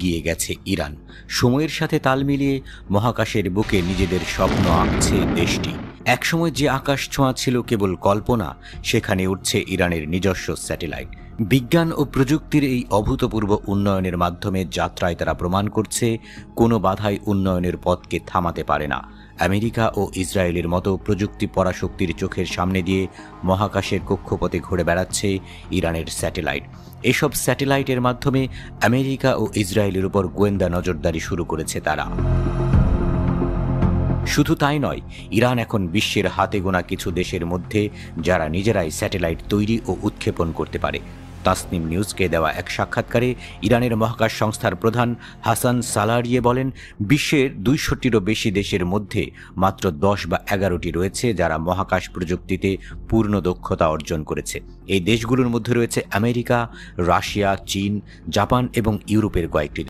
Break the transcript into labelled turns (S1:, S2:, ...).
S1: এগিয়ে গেছে ইরান। সময়ের সাথে তাল মিলিয়ে মহাকাশের বুকে নিজেদের স্বপ্ন আঁকছে দেশটি। একসময় যে আকাশ ছোঁয়া ছিল কেবল কল্পনা, সেখানে উঠছে ইরানের নিজস্ব স্যাটেলাইট। বিজ্ঞান ও প্রযুক্তির এই অভূতপূর্ব উন্নয়নের মাধ্যমে যাত্রায় তারা প্রমাণ করছে কোনো বাধাই উন্নয়নের পথকে থামাতে পারে না। আমেরিকা ও ইসরায়েলের মতো প্রযুক্তি পরাশক্তির চোখের সামনে দিয়ে মহাকাশের কক্ষপথে ঘুরে বেড়াচ্ছে ইরানের স্যাটেলাইট। এসব স্যাটেলাইটের মাধ্যমে আমেরিকা ও ইসরায়েলের উপর গোয়েন্দা নজরদারি শুরু করেছে তারা। শুধু তাই নয়, ইরান এখন বিশ্বের হাতে গোনা কিছু দেশের মধ্যে যারা নিজেরাই স্যাটেলাইট তৈরি ও উৎক্ষেপণ করতে পারে। তাসনিম নিউজকে দেওয়া এক সাক্ষাৎকারে ইরানের মহাকাশ সংস্থার প্রধান হাসান সালারিয়ে বলেন, বিশ্বের ২০০টিরও বেশি দেশের মধ্যে মাত্র ১০ বা ১১টি রয়েছে যারা মহাকাশ প্রযুক্তিতে পূর্ণ দক্ষতা অর্জন করেছে। এই দেশগুলোর মধ্যে রয়েছে আমেরিকা, রাশিয়া, চীন, জাপান এবং ইউরোপের কয়েকটি